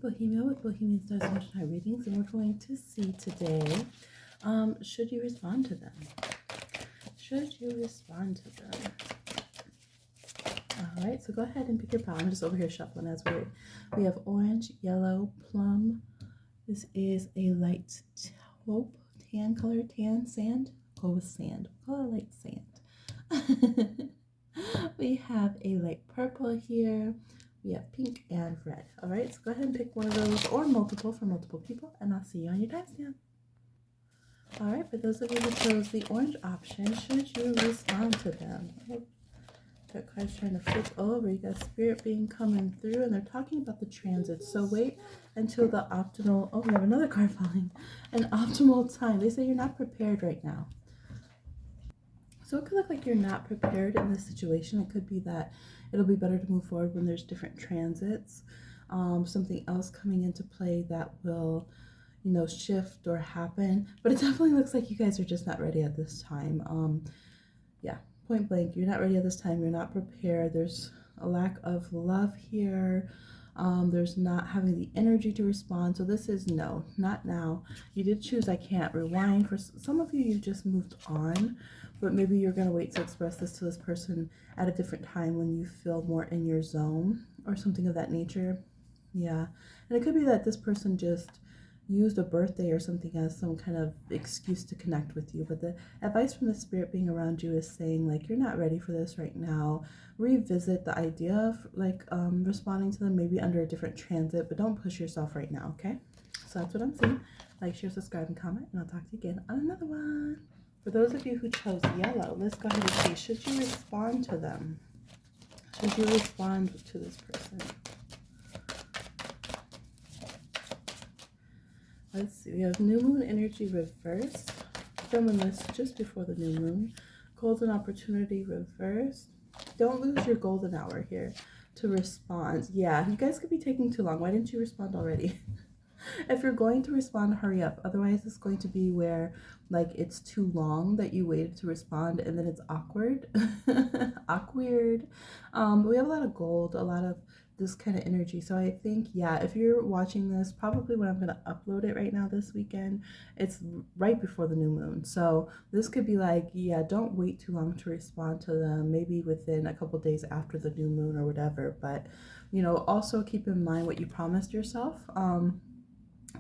Bohemia with Bohemian Stars and Shine Readings, and we're going to see today, should you respond to them? Should you respond to them? All right, so go ahead and pick your pile. I'm just over here shuffling as we read. We have orange, yellow, plum. This is a light taupe, tan color, tan sand. Go with sand. We'll call it light sand. We have a light purple here. We have pink and red. All right, so go ahead and pick one of those or multiple for multiple people, and I'll see you on your timestamp. All right, for those of you who chose the orange option, should you respond to them? Oh, that card's trying to flip over. You got spirit being coming through, and they're talking about the transit. So wait until the optimal. Oh, we have another card falling. An optimal time. They say you're not prepared right now. So it could look like you're not prepared in this situation. It could be that it'll be better to move forward when there's different transits. Something else coming into play that will, shift or happen. But it definitely looks like you guys are just not ready at this time. Yeah, point blank, you're not ready at this time. You're not prepared. There's a lack of love here. There's not having the energy to respond. So this is no, not now. You did choose I can't rewind. For some of you, you just moved on, but maybe you're going to wait to express this to this person at a different time when you feel more in your zone or something of that nature. Yeah. And it could be that this person just used a birthday or something as some kind of excuse to connect with you, but the advice from the spirit being around you is saying like you're not ready for this right now. Revisit the idea of responding to them maybe under a different transit, but don't push yourself right now. Okay, so that's what I'm saying. Like, share, subscribe, and comment, and I'll talk to you again on another one. For those of you who chose yellow, let's go ahead and see, should you respond to them? Should you respond to this person? Let's see, we have new moon energy reversed. Feminist just before the new moon. Golden opportunity reversed. Don't lose your golden hour here to respond. Yeah, you guys could be taking too long. Why didn't you respond already? If you're going to respond, hurry up. Otherwise, it's going to be where like it's too long that you waited to respond and then it's awkward. Awkward. We have a lot of gold, a lot of this kind of energy. So I think, yeah, if you're watching this, probably when I'm going to upload it right now this weekend, it's right before the new moon. So this could be like, yeah, don't wait too long to respond to them, maybe within a couple days after the new moon or whatever. But, also keep in mind what you promised yourself.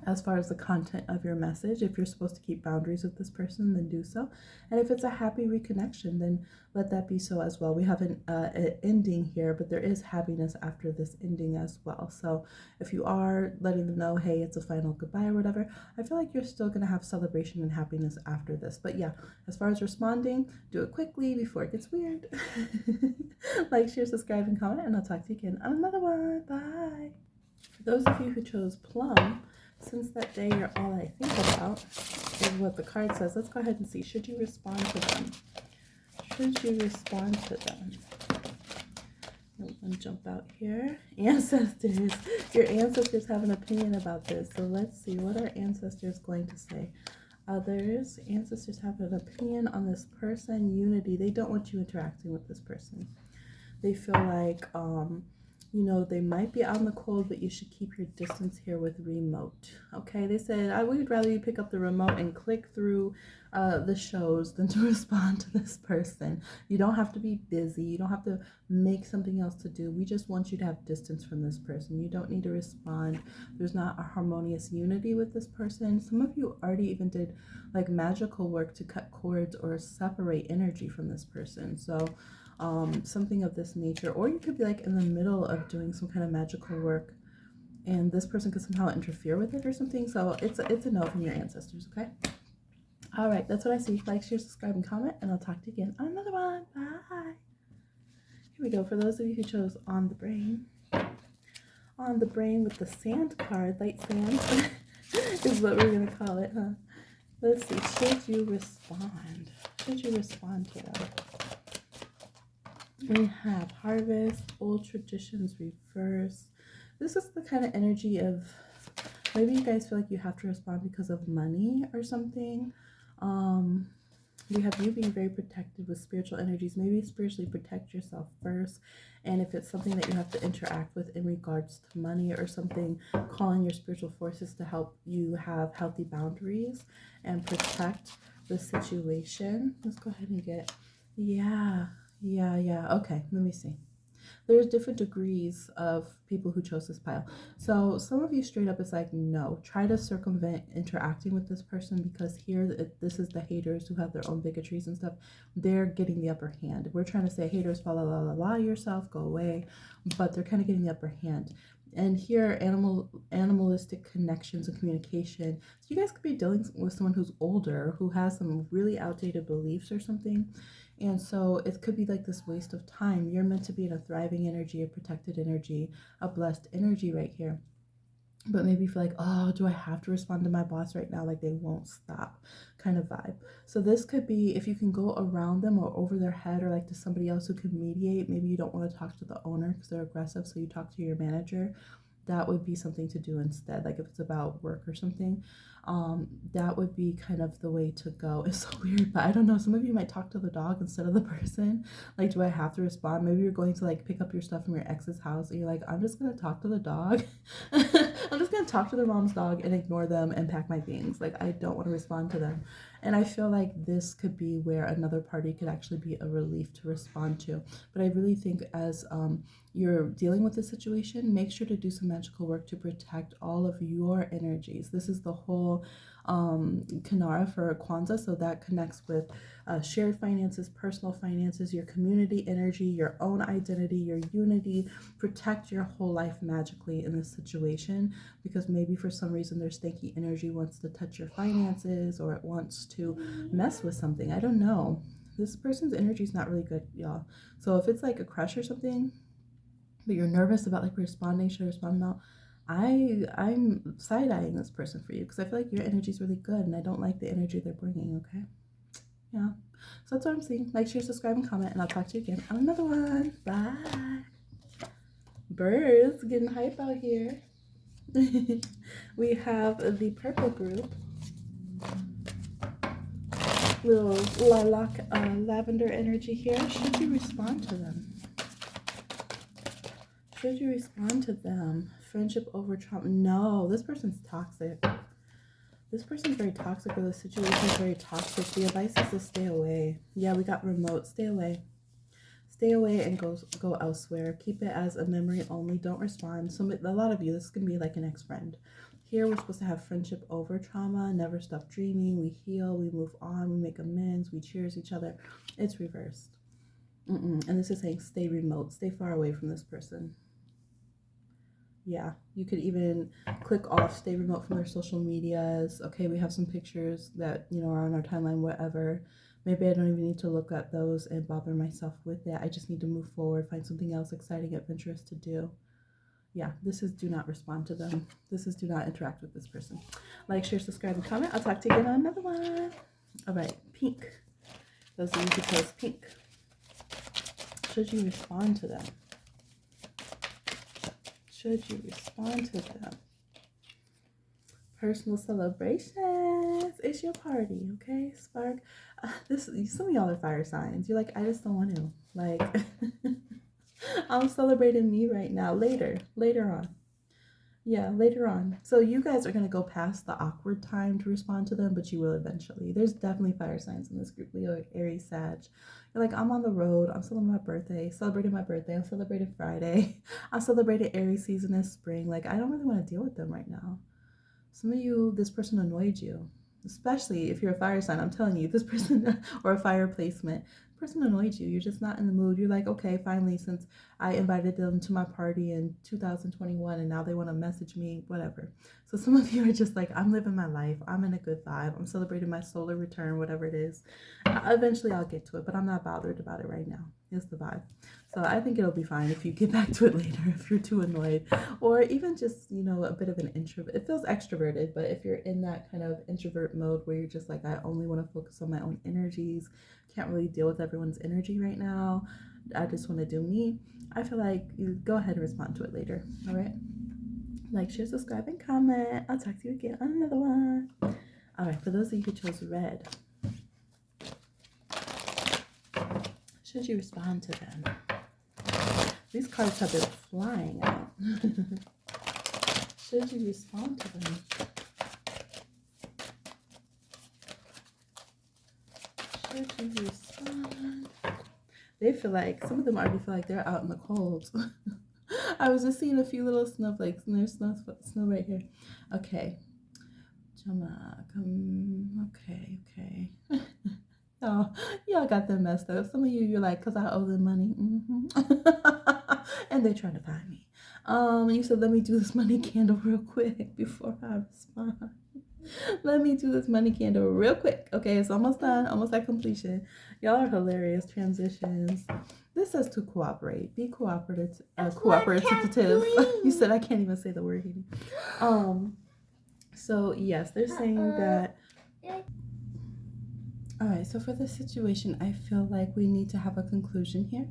As far as the content of your message. If you're supposed to keep boundaries with this person, then do so. And if it's a happy reconnection, then let that be so as well. We have an ending here, but there is happiness after this ending as well. So if you are letting them know, hey, it's a final goodbye or whatever, I feel like you're still going to have celebration and happiness after this. But yeah, as far as responding, do it quickly before it gets weird. Like, share, subscribe, and comment, and I'll talk to you again on another one. Bye. For those of you who chose Plum, since that day you're all I think about is what the card says. Let's go ahead and see. Should you respond to them? Should you respond to them? I'm going to jump out here. Ancestors. Your ancestors have an opinion about this. So let's see. What are ancestors going to say? Others. Ancestors have an opinion on this person. Unity. They don't want you interacting with this person. They feel like, they might be out in the cold, but you should keep your distance here with remote. Okay, they said, I would rather you pick up the remote and click through the shows than to respond to this person. You don't have to be busy. You don't have to make something else to do. We just want you to have distance from this person. You don't need to respond. There's not a harmonious unity with this person. Some of you already even did like magical work to cut cords or separate energy from this person. So something of this nature, or you could be like in the middle of doing some kind of magical work and this person could somehow interfere with it or something. So it's a no from your ancestors. Okay, all right, that's what I see. Like, share, subscribe, and comment, and I'll talk to you again on another one. Bye. Here we go. For those of you who chose on the brain with the sand card, light sand is what we're gonna call it, huh? Let's see. Should you respond to them? We have harvest, old traditions reverse. This is the kind of energy of maybe you guys feel like you have to respond because of money or something. We have you being very protected with spiritual energies. Maybe spiritually protect yourself first. And if it's something that you have to interact with in regards to money or something, calling your spiritual forces to help you have healthy boundaries and protect the situation. Let's go ahead and get, yeah, yeah. Okay, let me see. There's different degrees of people who chose this pile. So some of you straight up is like, no, try to circumvent interacting with this person, because here this is the haters who have their own bigotries and stuff. They're getting the upper hand. We're trying to say haters, la la la la yourself, go away, but they're kind of getting the upper hand. And here, animalistic connections and communication. So you guys could be dealing with someone who's older, who has some really outdated beliefs or something. And so it could be like this waste of time. You're meant to be in a thriving energy, a protected energy, a blessed energy right here. But maybe you feel like, oh, do I have to respond to my boss right now? Like they won't stop kind of vibe. So this could be if you can go around them or over their head, or like to somebody else who can mediate. Maybe you don't want to talk to the owner because they're aggressive, so you talk to your manager. That would be something to do instead. Like if it's about work or something, that would be kind of the way to go. It's so weird, but I don't know. Some of you might talk to the dog instead of the person. Like, do I have to respond? Maybe you're going to like pick up your stuff from your ex's house and you're like, I'm just gonna talk to the dog. I'm just gonna talk to their mom's dog and ignore them and pack my things. Like, I don't want to respond to them. And I feel like this could be where another party could actually be a relief to respond to. But I really think as you're dealing with this situation, make sure to do some magical work to protect all of your energies. This is the whole Kanara for Kwanzaa, so that connects with shared finances, personal finances, your community energy, your own identity, your unity. Protect your whole life magically in this situation, because maybe for some reason their stanky energy wants to touch your finances, or it wants to mess with something. I don't know. This person's energy is not really good, y'all. So if it's like a crush or something, but you're nervous about like responding, should I respond now? I'm side-eyeing this person for you, because I feel like your energy is really good and I don't like the energy they're bringing. Okay, yeah, so that's what I'm seeing. Like, share, subscribe, and comment, and I'll talk to you again on another one. Bye. Birds getting hype out here. We have the purple group, little lilac lavender energy here. Should you respond to them? Should you respond to them? Friendship over trauma? No, this person's toxic. This person's very toxic, or the situation is very toxic. The advice is to stay away. Yeah, we got remote. Stay away. Stay away and go elsewhere. Keep it as a memory only. Don't respond. So a lot of you, this is going to be like an ex-friend. Here we're supposed to have friendship over trauma. Never stop dreaming. We heal. We move on. We make amends. We cheers each other. It's reversed. And this is saying stay remote. Stay far away from this person. Yeah, you could even click off, stay remote from their social medias. Okay, we have some pictures that, you know, are on our timeline, whatever. Maybe I don't even need to look at those and bother myself with it. I just need to move forward, find something else exciting, adventurous to do. Yeah, this is do not respond to them. This is do not interact with this person. Like, share, subscribe, and comment. I'll talk to you again on another one. All right, pink. Those of you who chose pink. Should you respond to them? Should you respond to them? Personal celebrations. It's your party, okay? Spark. Some of y'all are fire signs. You're like, I just don't want to. Like, I'm celebrating me right now. Later on. Yeah, later on. So you guys are going to go past the awkward time to respond to them, but you will eventually. There's definitely fire signs in this group. Leo, Aries, Sag. You're like, I'm on the road. I'm celebrating my birthday. I'm celebrating Friday. I'm celebrating Aries season is spring. Like, I don't really want to deal with them right now. Some of you, this person annoyed you. Especially if you're a fire sign. I'm telling you, this person, or a fire placement, person annoyed you. You're just not in the mood. You're like, okay, finally, since I invited them to my party in 2021 and now they want to message me, whatever. So some of you are just like, I'm living my life. I'm in a good vibe. I'm celebrating my solar return, whatever it is. Eventually I'll get to it, but I'm not bothered about it right now. It's the vibe. So I think it'll be fine if you get back to it later, if you're too annoyed, or even just, you know, a bit of an introvert. It feels extroverted, but if you're in that kind of introvert mode where you're just like, I only want to focus on my own energies, can't really deal with everyone's energy right now, I just want to do me, I feel like you go ahead and respond to it later. All right, like, share, subscribe, and comment. I'll talk to you again on another one. All right, for those of you who chose red, Should you respond to them? These cards have been flying out. Should you respond to them? Should you respond? They feel like, some of them already feel like they're out in the cold. I was just seeing a few little snowflakes, and there's snow right here. Okay. Jama, come. Okay. Oh, y'all got them messed up. Some of you're like, because I owe them money. And they're trying to find me. You said, let me do this money candle real quick before I respond. Let me do this money candle real quick. Okay, it's almost done, almost at completion. Y'all are hilarious. Transitions. This says to cooperate. Be cooperative. Cooperative. You said I can't even say the word. So yes, they're saying that. All right, so for this situation, I feel like we need to have a conclusion here.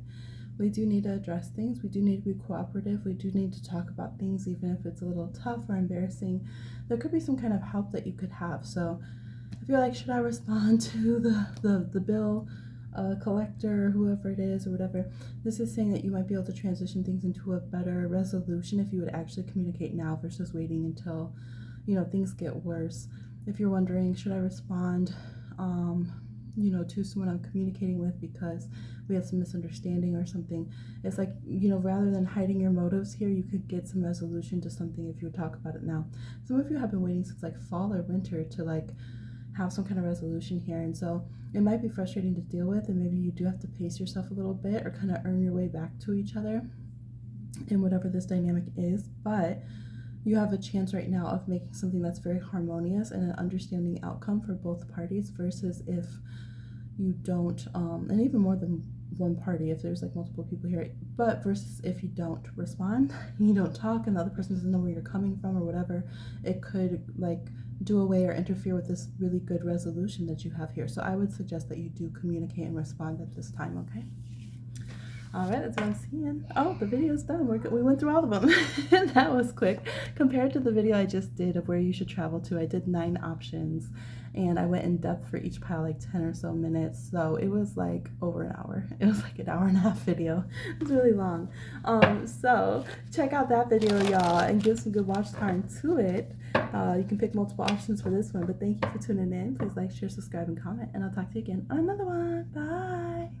We do need to address things. We do need to be cooperative. We do need to talk about things, even if it's a little tough or embarrassing. There could be some kind of help that you could have. So I feel like, should I respond to the bill collector, whoever it is or whatever? This is saying that you might be able to transition things into a better resolution if you would actually communicate now versus waiting until, things get worse. If you're wondering, should I respond too soon when I'm communicating with because we had some misunderstanding or something, it's like, rather than hiding your motives here, you could get some resolution to something if you would talk about it now. Some of you have been waiting since like fall or winter to like have some kind of resolution here, and so it might be frustrating to deal with, and maybe you do have to pace yourself a little bit or kind of earn your way back to each other in whatever this dynamic is. But you have a chance right now of making something that's very harmonious and an understanding outcome for both parties, versus if you don't, and even more than one party, if there's like multiple people here, but versus if you don't respond, you don't talk, and the other person doesn't know where you're coming from or whatever, it could like do away or interfere with this really good resolution that you have here. So I would suggest that you do communicate and respond at this time, okay? All right, that's what I'm seeing. Oh, the video's done. We went through all of them. That was quick. Compared to the video I just did of where you should travel to, I did 9 options, and I went in depth for each pile, like 10 or so minutes. So it was like over an hour. It was like an hour-and-a-half video. It was really long. So check out that video, y'all, and give some good watch time to it. You can pick multiple options for this one, but thank you for tuning in. Please like, share, subscribe, and comment, and I'll talk to you again on another one. Bye.